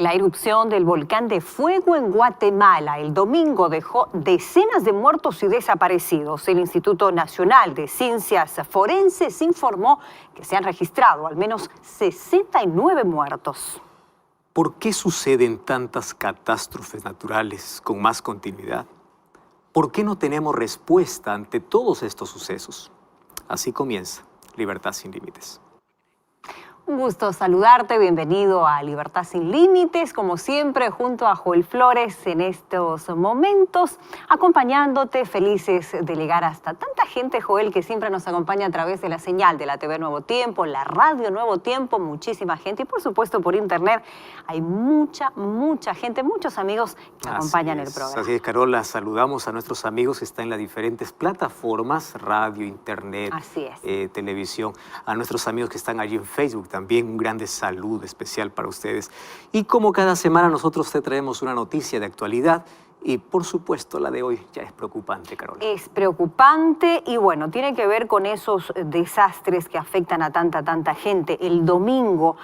La erupción del volcán de fuego en Guatemala el domingo dejó decenas de muertos y desaparecidos. El Instituto Nacional de Ciencias Forenses informó que se han registrado al menos 69 muertos. ¿Por qué suceden tantas catástrofes naturales con más continuidad? ¿Por qué no tenemos respuesta ante todos estos sucesos? Así comienza Libertad sin Límites. Un gusto saludarte, bienvenido a Libertad sin Límites, como siempre junto a Joel Flores en estos momentos, acompañándote, felices de llegar hasta tanta gente, Joel, que siempre nos acompaña a través de la señal de la TV Nuevo Tiempo, la radio Nuevo Tiempo, muchísima gente y por supuesto por internet hay mucha gente, muchos amigos que acompañan el programa. Así es, Carola, saludamos a nuestros amigos que están en las diferentes plataformas, radio, internet, televisión, a nuestros amigos que están allí en Facebook. También un grande saludo especial para ustedes. Y como cada semana nosotros te traemos una noticia de actualidad y por supuesto la de hoy ya es preocupante, Carola. Es preocupante y bueno, tiene que ver con esos desastres que afectan a tanta gente. El domingo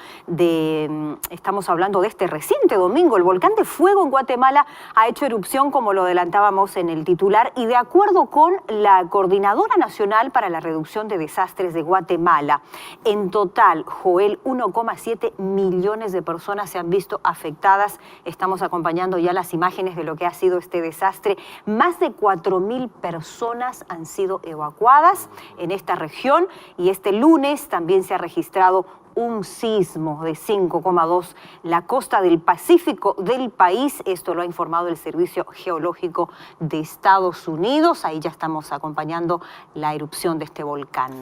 estamos hablando de este reciente domingo, el volcán de fuego en Guatemala ha hecho erupción como lo adelantábamos en el titular y de acuerdo con la Coordinadora Nacional para la Reducción de Desastres de Guatemala, en total, Joel, 1,7 millones de personas se han visto afectadas. Estamos acompañando ya las imágenes de lo que ha sido este desastre. Más de 4.000 personas han sido evacuadas en esta región y este lunes también se ha registrado un sismo de 5,2 la costa del Pacífico del país. Esto lo ha informado el Servicio Geológico de Estados Unidos. Ahí ya estamos acompañando la erupción de este volcán.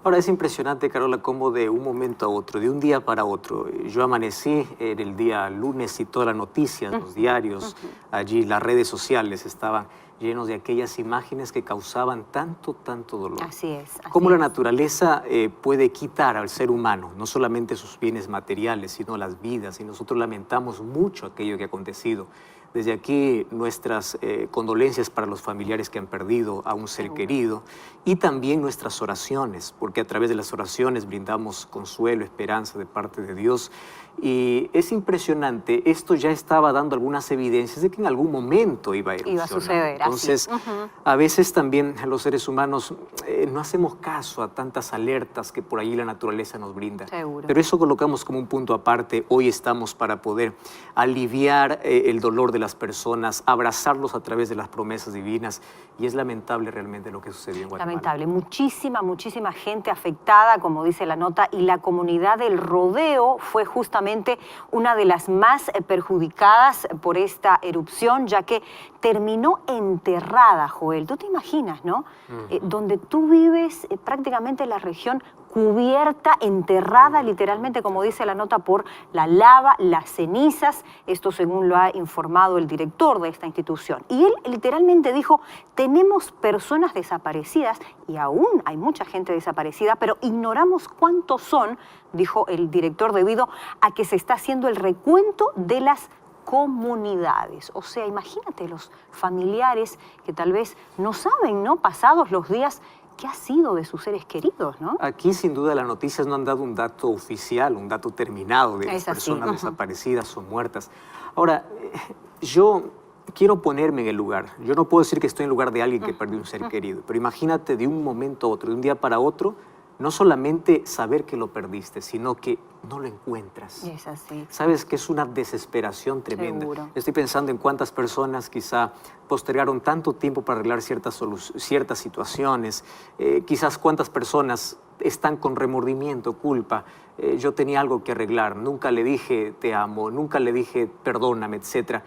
Ahora es impresionante, Carola, cómo de un momento a otro, de un día para otro, yo amanecí en el día lunes y todas las noticias, los diarios, allí las redes sociales estaban llenos de aquellas imágenes que causaban tanto dolor. Así es. Cómo la naturaleza puede quitar al ser humano, no solamente sus bienes materiales, sino las vidas, y nosotros lamentamos mucho aquello que ha acontecido. Desde aquí nuestras condolencias para los familiares que han perdido a un ser querido y también nuestras oraciones, porque a través de las oraciones brindamos consuelo, esperanza de parte de Dios. Y es impresionante, esto ya estaba dando algunas evidencias de que en algún momento iba a erupcionar. Iba a suceder. Entonces, a veces también los seres humanos no hacemos caso a tantas alertas que por ahí la naturaleza nos brinda. Seguro. Pero eso colocamos como un punto aparte. Hoy estamos para poder aliviar el dolor de las personas, abrazarlos a través de las promesas divinas. Y es lamentable realmente lo que sucedió en Guatemala. Lamentable. Muchísima gente afectada, como dice la nota, y la comunidad del Rodeo fue justamente una de las más perjudicadas por esta erupción, ya que terminó enterrada, Joel. Tú te imaginas, ¿no? Donde tú vives, prácticamente la región cubierta, enterrada literalmente, como dice la nota, por la lava, las cenizas. Esto según lo ha informado el director de esta institución. Y él literalmente dijo, tenemos personas desaparecidas y aún hay mucha gente desaparecida, pero ignoramos cuántos son, dijo el director, debido a que se está haciendo el recuento de las comunidades. O sea, imagínate los familiares que tal vez no saben, ¿no? Pasados los días, ¿qué ha sido de sus seres queridos, no? Aquí, sin duda, las noticias no han dado un dato oficial, un dato terminado de las personas desaparecidas o muertas. Ahora, yo quiero ponerme en el lugar. Yo no puedo decir que estoy en el lugar de alguien que perdió un ser querido, pero imagínate de un momento a otro, de un día para otro, no solamente saber que lo perdiste, sino que no lo encuentras. Es así. Sabes que es una desesperación tremenda. Seguro. Estoy pensando en cuántas personas quizá postergaron tanto tiempo para arreglar ciertas situaciones, quizás cuántas personas están con remordimiento, culpa. Yo tenía algo que arreglar, nunca le dije te amo, nunca le dije perdóname, etc.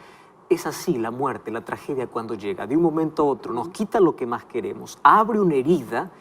Es así la muerte, la tragedia cuando llega. De un momento a otro nos quita lo que más queremos, abre una herida,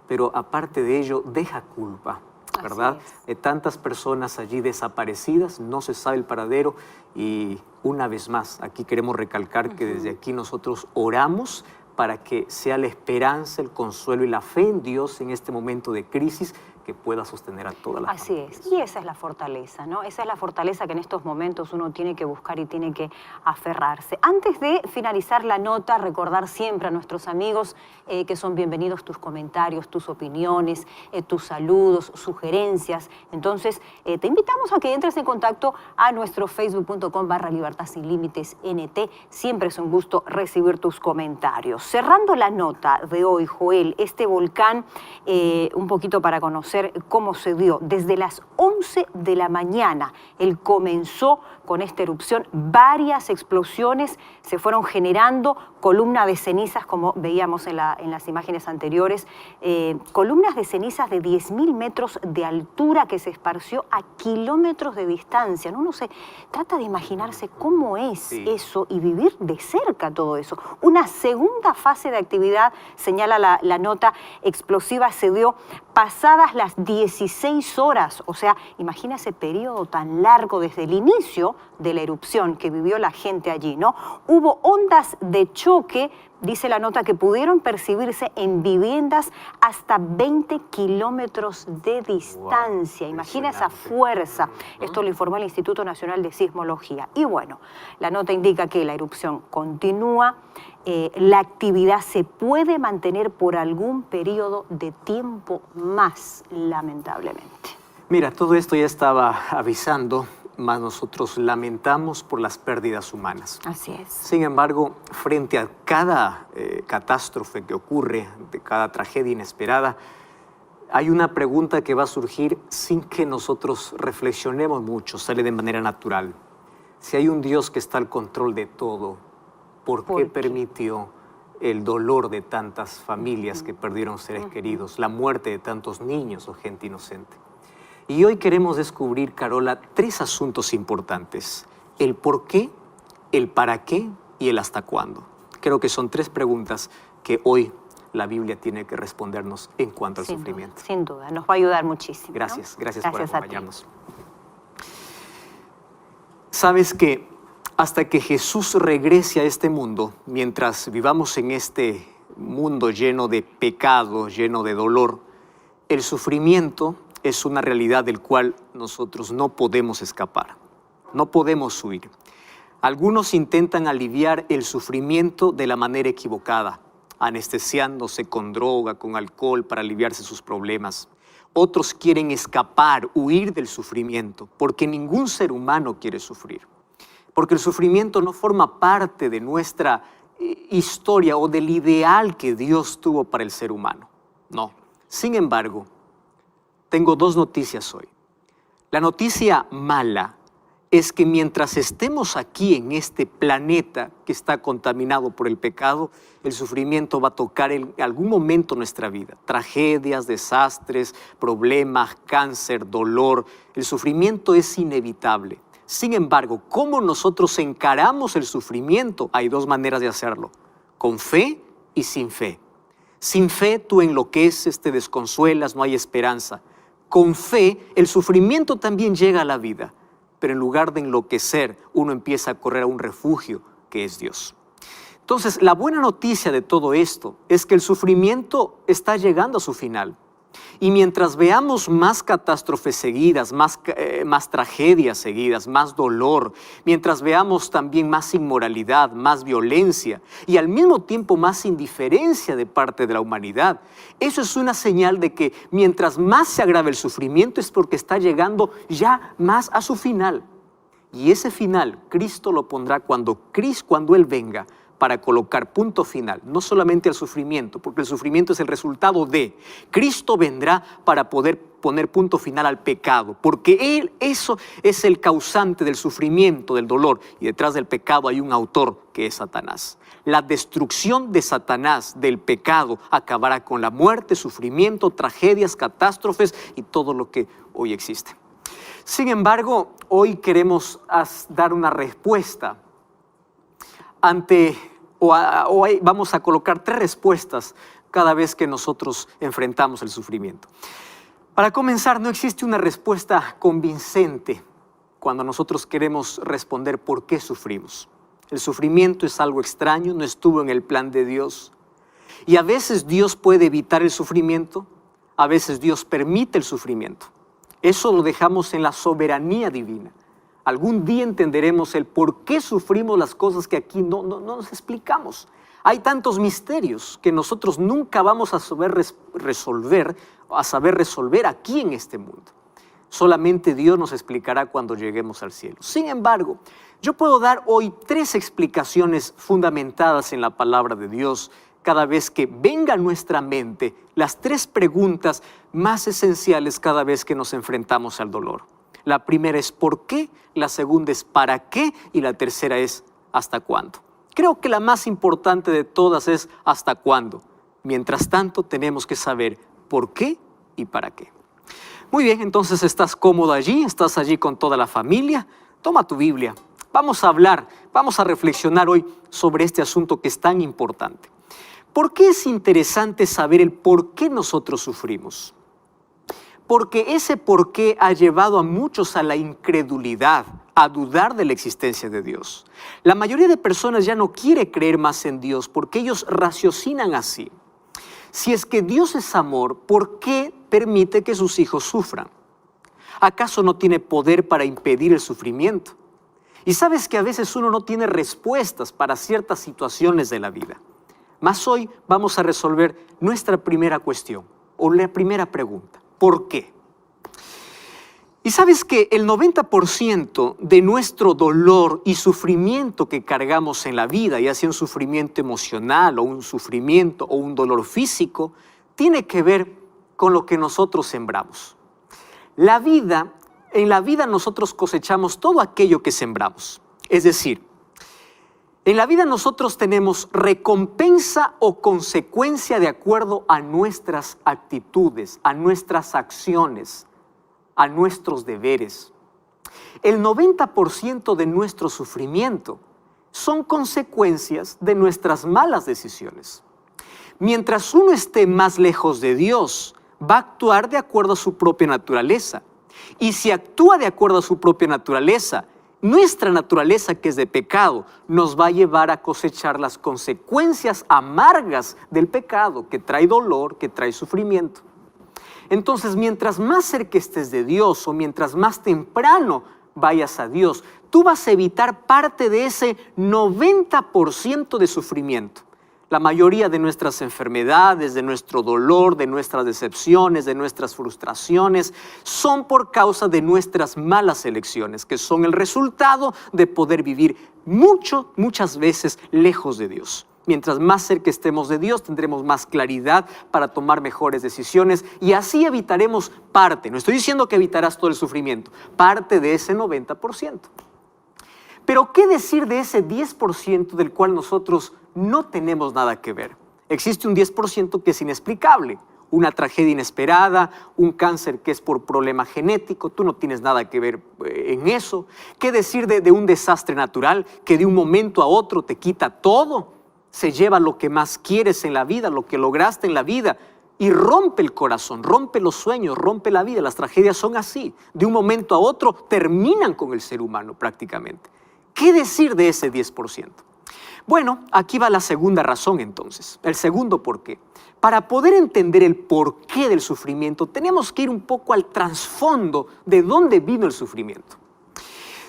pero aparte de ello deja culpa, ¿verdad? Tantas personas allí desaparecidas, no se sabe el paradero y una vez más aquí queremos recalcar que desde aquí nosotros oramos para que sea la esperanza, el consuelo y la fe en Dios en este momento de crisis que pueda sostener a toda la familia. Así es, y esa es la fortaleza, ¿no? Esa es la fortaleza que en estos momentos uno tiene que buscar y tiene que aferrarse. Antes de finalizar la nota, recordar siempre a nuestros amigos que son bienvenidos tus comentarios, tus opiniones, tus saludos, sugerencias. Entonces, te invitamos a que entres en contacto a nuestro facebook.com/Libertad Sin Límites NT. Siempre es un gusto recibir tus comentarios. Cerrando la nota de hoy, Joel, este volcán, un poquito para conocer cómo se dio. Desde las 11 de la mañana, él comenzó con esta erupción, varias explosiones se fueron generando, columna de cenizas, como veíamos en las imágenes anteriores, columnas de cenizas de 10.000 metros de altura que se esparció a kilómetros de distancia, ¿no? Uno se trata de imaginarse cómo es eso y vivir de cerca todo eso. Una segunda fase de actividad, señala la nota explosiva, se dio pasadas las 16 horas, o sea, imagina ese periodo tan largo desde el inicio de la erupción que vivió la gente allí, ¿no? Hubo ondas de choque, dice la nota, que pudieron percibirse en viviendas hasta 20 kilómetros de distancia. Wow, imagina esa fuerza. Esto lo informó el Instituto Nacional de Sismología. Y bueno, la nota indica que la erupción continúa, la actividad se puede mantener por algún periodo de tiempo más, lamentablemente. Mira, todo esto ya estaba avisando, más nosotros lamentamos por las pérdidas humanas. Así es. Sin embargo, frente a cada catástrofe que ocurre, de cada tragedia inesperada, hay una pregunta que va a surgir sin que nosotros reflexionemos mucho, sale de manera natural. Si hay un Dios que está al control de todo, ¿por qué permitió el dolor de tantas familias que perdieron seres queridos, la muerte de tantos niños o gente inocente? Y hoy queremos descubrir, Carola, 3 asuntos importantes: el por qué, el para qué y el hasta cuándo. Creo que son 3 preguntas que hoy la Biblia tiene que respondernos en cuanto al sufrimiento. Sin duda, nos va a ayudar muchísimo. Gracias, ¿no? gracias por acompañarnos. Sabes que hasta que Jesús regrese a este mundo, mientras vivamos en este mundo lleno de pecado, lleno de dolor, el sufrimiento es una realidad del cual nosotros no podemos escapar, no podemos huir. Algunos intentan aliviar el sufrimiento de la manera equivocada, anestesiándose con droga, con alcohol para aliviarse sus problemas. Otros quieren escapar, huir del sufrimiento, porque ningún ser humano quiere sufrir. Porque el sufrimiento no forma parte de nuestra historia o del ideal que Dios tuvo para el ser humano. No. Sin embargo, tengo 2 noticias hoy. La noticia mala es que mientras estemos aquí en este planeta que está contaminado por el pecado, el sufrimiento va a tocar en algún momento nuestra vida. Tragedias, desastres, problemas, cáncer, dolor. El sufrimiento es inevitable. Sin embargo, ¿cómo nosotros encaramos el sufrimiento? Hay 2 maneras de hacerlo: con fe y sin fe. Sin fe tú enloqueces, te desconsuelas, no hay esperanza. Con fe el sufrimiento también llega a la vida, pero en lugar de enloquecer, uno empieza a correr a un refugio que es Dios. Entonces, la buena noticia de todo esto es que el sufrimiento está llegando a su final. Y mientras veamos más catástrofes seguidas, más tragedias seguidas, más dolor, mientras veamos también más inmoralidad, más violencia y al mismo tiempo más indiferencia de parte de la humanidad, eso es una señal de que mientras más se agrave el sufrimiento es porque está llegando ya más a su final. Y ese final Cristo lo pondrá cuando Él venga para colocar punto final, no solamente al sufrimiento, porque el sufrimiento es el resultado de. Cristo vendrá para poder poner punto final al pecado, porque eso es el causante del sufrimiento, del dolor, y detrás del pecado hay un autor que es Satanás. La destrucción de Satanás, del pecado, acabará con la muerte, sufrimiento, tragedias, catástrofes y todo lo que hoy existe. Sin embargo, hoy queremos dar una respuesta vamos a colocar 3 respuestas cada vez que nosotros enfrentamos el sufrimiento. Para comenzar, no existe una respuesta convincente cuando nosotros queremos responder por qué sufrimos. El sufrimiento es algo extraño, no estuvo en el plan de Dios. Y a veces Dios puede evitar el sufrimiento, a veces Dios permite el sufrimiento. Eso lo dejamos en la soberanía divina. Algún día entenderemos el por qué sufrimos las cosas que aquí no nos explicamos. Hay tantos misterios que nosotros nunca vamos a saber resolver aquí en este mundo. Solamente Dios nos explicará cuando lleguemos al cielo. Sin embargo, yo puedo dar hoy 3 explicaciones fundamentadas en la palabra de Dios cada vez que venga a nuestra mente las 3 preguntas más esenciales cada vez que nos enfrentamos al dolor. La primera es ¿por qué? La segunda es ¿para qué? Y la tercera es ¿hasta cuándo? Creo que la más importante de todas es ¿hasta cuándo? Mientras tanto, tenemos que saber por qué y para qué. Muy bien, entonces estás cómodo allí, estás allí con toda la familia. Toma tu Biblia. Vamos a hablar, vamos a reflexionar hoy sobre este asunto que es tan importante. ¿Por qué es interesante saber el por qué nosotros sufrimos? Porque ese por qué ha llevado a muchos a la incredulidad, a dudar de la existencia de Dios. La mayoría de personas ya no quiere creer más en Dios porque ellos raciocinan así. Si es que Dios es amor, ¿por qué permite que sus hijos sufran? ¿Acaso no tiene poder para impedir el sufrimiento? Y sabes que a veces uno no tiene respuestas para ciertas situaciones de la vida. Mas hoy vamos a resolver nuestra primera cuestión, o la primera pregunta. ¿Por qué? Y sabes que el 90% de nuestro dolor y sufrimiento que cargamos en la vida, ya sea un sufrimiento emocional o un sufrimiento o un dolor físico, tiene que ver con lo que nosotros sembramos. En la vida nosotros cosechamos todo aquello que sembramos. Es decir, en la vida nosotros tenemos recompensa o consecuencia de acuerdo a nuestras actitudes, a nuestras acciones, a nuestros deberes. El 90% de nuestro sufrimiento son consecuencias de nuestras malas decisiones. Mientras uno esté más lejos de Dios, va a actuar de acuerdo a su propia naturaleza. Y si actúa de acuerdo a su propia naturaleza, nuestra naturaleza, que es de pecado, nos va a llevar a cosechar las consecuencias amargas del pecado, que trae dolor, que trae sufrimiento. Entonces, mientras más cerca estés de Dios o mientras más temprano vayas a Dios, tú vas a evitar parte de ese 90% de sufrimiento. La mayoría de nuestras enfermedades, de nuestro dolor, de nuestras decepciones, de nuestras frustraciones, son por causa de nuestras malas elecciones, que son el resultado de poder vivir muchas veces lejos de Dios. Mientras más cerca estemos de Dios, tendremos más claridad para tomar mejores decisiones y así evitaremos parte. No estoy diciendo que evitarás todo el sufrimiento, parte de ese 90%. Pero ¿qué decir de ese 10% del cual nosotros no tenemos nada que ver? Existe un 10% que es inexplicable, una tragedia inesperada, un cáncer que es por problema genético, tú no tienes nada que ver en eso. ¿Qué decir de un desastre natural que de un momento a otro te quita todo? Se lleva lo que más quieres en la vida, lo que lograste en la vida y rompe el corazón, rompe los sueños, rompe la vida. Las tragedias son así, de un momento a otro terminan con el ser humano prácticamente. ¿Qué decir de ese 10%? Bueno, aquí va la segunda razón entonces, el segundo por qué. Para poder entender el porqué del sufrimiento, tenemos que ir un poco al trasfondo de dónde vino el sufrimiento.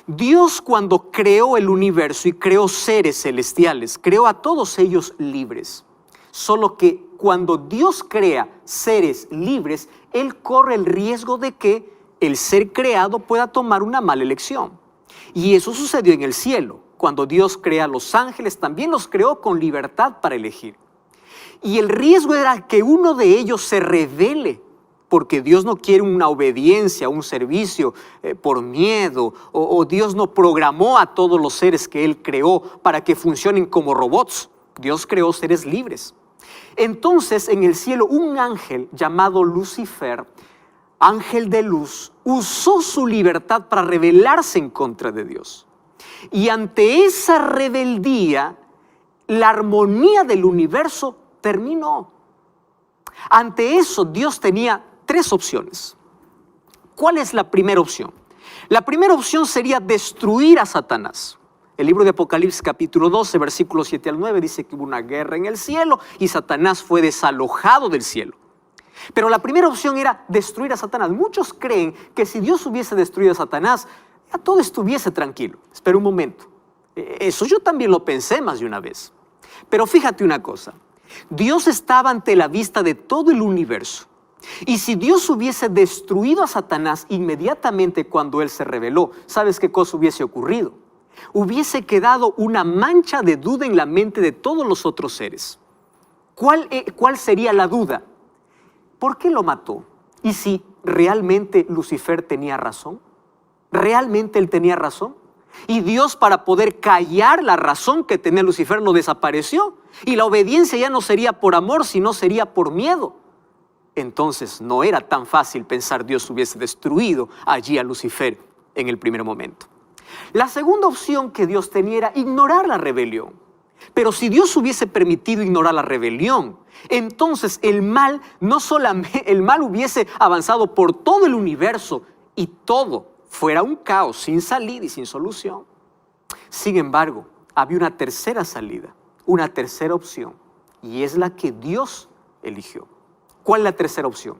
Dios, cuando creó el universo y creó seres celestiales, creó a todos ellos libres. Solo que cuando Dios crea seres libres, Él corre el riesgo de que el ser creado pueda tomar una mala elección. Y eso sucedió en el cielo. Cuando Dios crea a los ángeles, también los creó con libertad para elegir. Y el riesgo era que uno de ellos se rebele, porque Dios no quiere una obediencia, un servicio por miedo, o Dios no programó a todos los seres que Él creó para que funcionen como robots. Dios creó seres libres. Entonces, en el cielo, un ángel llamado Lucifer, ángel de luz, usó su libertad para rebelarse en contra de Dios. Y ante esa rebeldía, la armonía del universo terminó. Ante eso, Dios tenía 3 opciones. ¿Cuál es la primera opción? La primera opción sería destruir a Satanás. El libro de Apocalipsis capítulo 12, versículos 7 al 9, dice que hubo una guerra en el cielo y Satanás fue desalojado del cielo. Pero la primera opción era destruir a Satanás. Muchos creen que si Dios hubiese destruido a Satanás, ya todo estuviese tranquilo. Espera un momento. Eso yo también lo pensé más de una vez. Pero fíjate una cosa. Dios estaba ante la vista de todo el universo. Y si Dios hubiese destruido a Satanás inmediatamente cuando él se rebeló, ¿sabes qué cosa hubiese ocurrido? Hubiese quedado una mancha de duda en la mente de todos los otros seres. ¿Cuál sería la duda? ¿Por qué lo mató? ¿Y si realmente Lucifer tenía razón? ¿Realmente él tenía razón? Y Dios, para poder callar la razón que tenía Lucifer, lo desapareció. Y la obediencia ya no sería por amor, sino sería por miedo. Entonces no era tan fácil pensar Dios hubiese destruido allí a Lucifer en el primer momento. La segunda opción que Dios tenía era ignorar la rebelión. Pero si Dios hubiese permitido ignorar la rebelión, entonces el mal hubiese avanzado por todo el universo y todo fuera un caos sin salida y sin solución. Sin embargo, había una tercera salida, una tercera opción, y es la que Dios eligió. ¿Cuál es la tercera opción?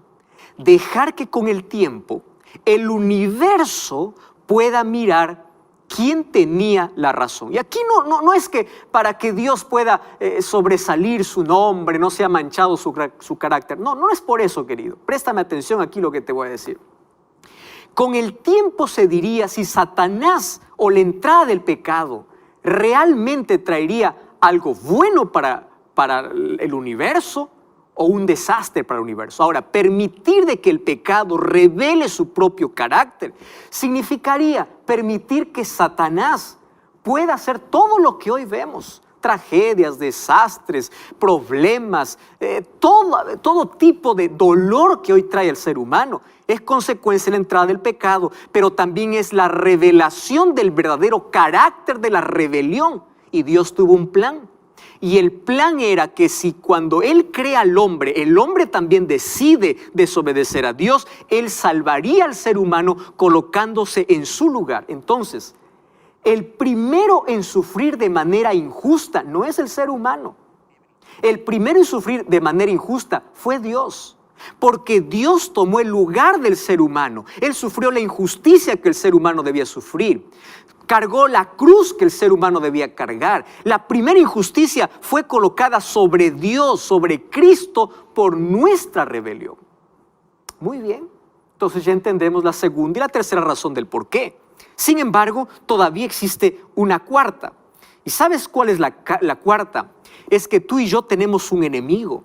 Dejar que con el tiempo el universo pueda mirar quién tenía la razón. Y aquí no es que para que Dios pueda sobresalir su nombre, no sea manchado su carácter. No es por eso, querido. Préstame atención aquí lo que te voy a decir. Con el tiempo se diría si Satanás o la entrada del pecado realmente traería algo bueno para el universo o un desastre para el universo. Ahora, permitir de que el pecado revele su propio carácter significaría permitir que Satanás pueda hacer todo lo que hoy vemos. Tragedias, desastres, problemas, todo tipo de dolor que hoy trae el ser humano es consecuencia de la entrada del pecado, pero también es la revelación del verdadero carácter de la rebelión. Y Dios tuvo un plan. Y el plan era que si cuando Él crea al hombre, el hombre también decide desobedecer a Dios, Él salvaría al ser humano colocándose en su lugar. Entonces, el primero en sufrir de manera injusta no es el ser humano. El primero en sufrir de manera injusta fue Dios. Porque Dios tomó el lugar del ser humano. Él sufrió la injusticia que el ser humano debía sufrir. Cargó la cruz que el ser humano debía cargar. La primera injusticia fue colocada sobre Dios, sobre Cristo, por nuestra rebelión. Muy bien. Entonces ya entendemos la segunda y la tercera razón del por qué. Sin embargo, todavía existe una cuarta. ¿Y sabes cuál es la cuarta? Es que tú y yo tenemos un enemigo.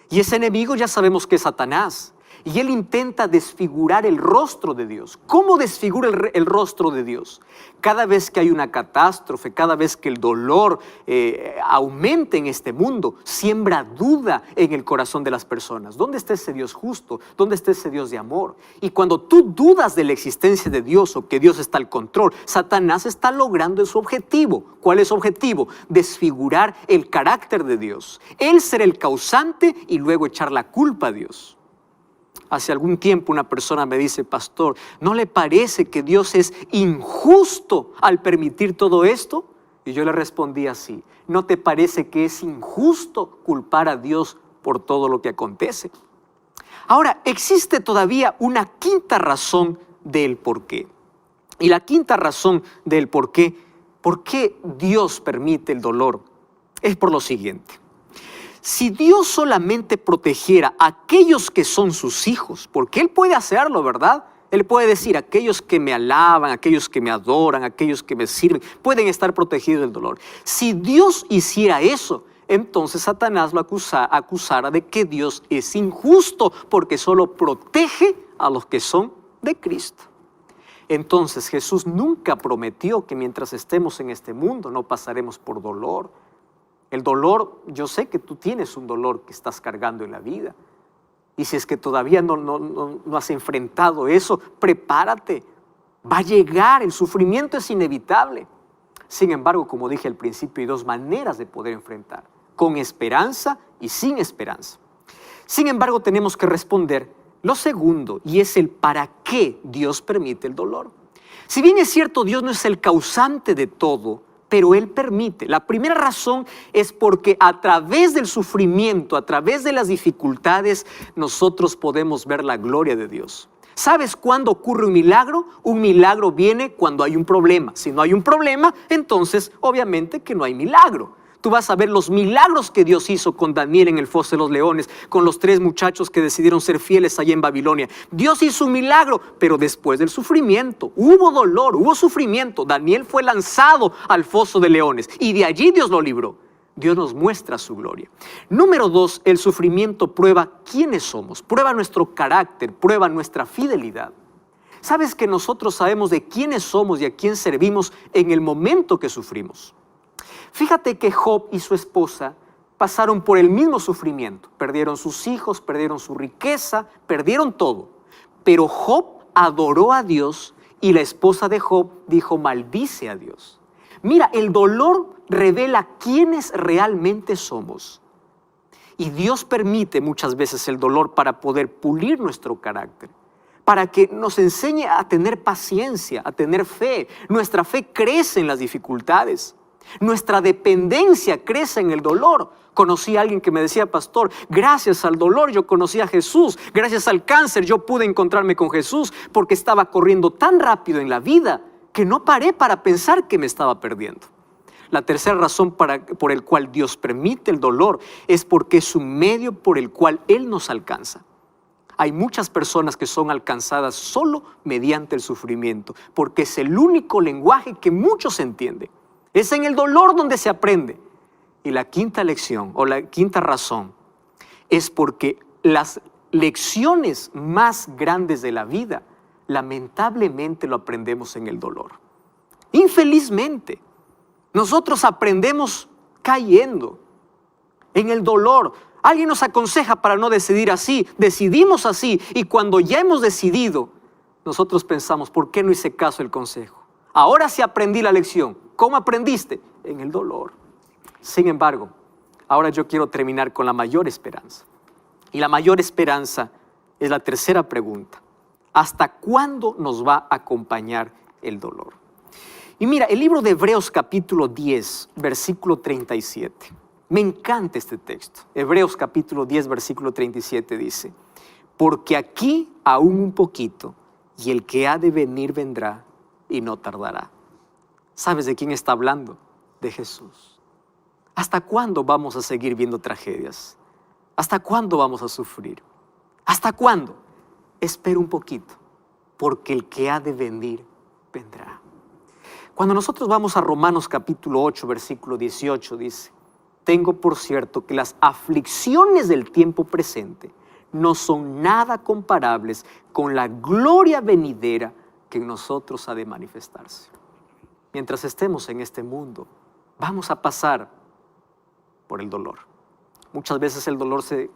Y ese enemigo ya sabemos que es Satanás. Y él intenta desfigurar el rostro de Dios. ¿Cómo desfigura el rostro de Dios? Cada vez que hay una catástrofe, cada vez que el dolor aumenta en este mundo, siembra duda en el corazón de las personas. ¿Dónde está ese Dios justo? ¿Dónde está ese Dios de amor? Y cuando tú dudas de la existencia de Dios o que Dios está al control, Satanás está logrando su objetivo. ¿Cuál es su objetivo? Desfigurar el carácter de Dios. Él ser el causante y luego echar la culpa a Dios. Hace algún tiempo una persona me dice, pastor, ¿no le parece que Dios es injusto al permitir todo esto? Y yo le respondí así, ¿no te parece que es injusto culpar a Dios por todo lo que acontece? Ahora, existe todavía una quinta razón del por qué. Y la quinta razón del por qué Dios permite el dolor, es por lo siguiente. Si Dios solamente protegiera a aquellos que son sus hijos, porque Él puede hacerlo, ¿verdad? Él puede decir, aquellos que me alaban, aquellos que me adoran, aquellos que me sirven, pueden estar protegidos del dolor. Si Dios hiciera eso, entonces Satanás lo acusara de que Dios es injusto, porque solo protege a los que son de Cristo. Entonces Jesús nunca prometió que mientras estemos en este mundo no pasaremos por dolor. El dolor, yo sé que tú tienes un dolor que estás cargando en la vida. Y si es que todavía no has enfrentado eso, prepárate. Va a llegar, el sufrimiento es inevitable. Sin embargo, como dije al principio, hay dos maneras de poder enfrentar. Con esperanza y sin esperanza. Sin embargo, tenemos que responder lo segundo, y es el para qué Dios permite el dolor. Si bien es cierto, Dios no es el causante de todo, pero Él permite. La primera razón es porque a través del sufrimiento, a través de las dificultades, nosotros podemos ver la gloria de Dios. ¿Sabes cuándo ocurre un milagro? Un milagro viene cuando hay un problema. Si no hay un problema, entonces obviamente que no hay milagro. Tú vas a ver los milagros que Dios hizo con Daniel en el foso de los leones, con los 3 muchachos que decidieron ser fieles allá en Babilonia. Dios hizo un milagro, pero después del sufrimiento. Hubo dolor, hubo sufrimiento. Daniel fue lanzado al foso de leones y de allí Dios lo libró. Dios nos muestra su gloria. Número 2, el sufrimiento prueba quiénes somos, prueba nuestro carácter, prueba nuestra fidelidad. ¿Sabes que nosotros sabemos de quiénes somos y a quién servimos en el momento que sufrimos? Fíjate que Job y su esposa pasaron por el mismo sufrimiento. Perdieron sus hijos, perdieron su riqueza, perdieron todo. Pero Job adoró a Dios y la esposa de Job dijo, maldice a Dios. Mira, el dolor revela quiénes realmente somos. Y Dios permite muchas veces el dolor para poder pulir nuestro carácter, para que nos enseñe a tener paciencia, a tener fe. Nuestra fe crece en las dificultades. Nuestra dependencia crece en el dolor. Conocí a alguien que me decía, pastor, gracias al dolor yo conocí a Jesús. Gracias al cáncer yo pude encontrarme con Jesús porque estaba corriendo tan rápido en la vida que no paré para pensar que me estaba perdiendo. La tercera razón por el cual Dios permite el dolor es porque es un medio por el cual Él nos alcanza. Hay muchas personas que son alcanzadas solo mediante el sufrimiento, porque es el único lenguaje que muchos entienden. Es en el dolor donde se aprende. Y la quinta lección o la quinta razón es porque las lecciones más grandes de la vida lamentablemente lo aprendemos en el dolor. Infelizmente, nosotros aprendemos cayendo en el dolor. Alguien nos aconseja para no decidir así, decidimos así y cuando ya hemos decidido, nosotros pensamos, ¿por qué no hice caso al consejo? Ahora sí aprendí la lección. ¿Cómo aprendiste? En el dolor. Sin embargo, ahora yo quiero terminar con la mayor esperanza. Y la mayor esperanza es la tercera pregunta. ¿Hasta cuándo nos va a acompañar el dolor? Y mira, el libro de Hebreos capítulo 10, versículo 37. Me encanta este texto. Hebreos capítulo 10, versículo 37 dice, porque aquí aún un poquito y el que ha de venir vendrá y no tardará. ¿Sabes de quién está hablando? De Jesús. ¿Hasta cuándo vamos a seguir viendo tragedias? ¿Hasta cuándo vamos a sufrir? ¿Hasta cuándo? Espera un poquito, porque el que ha de venir, vendrá. Cuando nosotros vamos a Romanos capítulo 8, versículo 18, dice, tengo por cierto que las aflicciones del tiempo presente no son nada comparables con la gloria venidera que en nosotros ha de manifestarse. Mientras estemos en este mundo, vamos a pasar por el dolor. Muchas veces el dolor se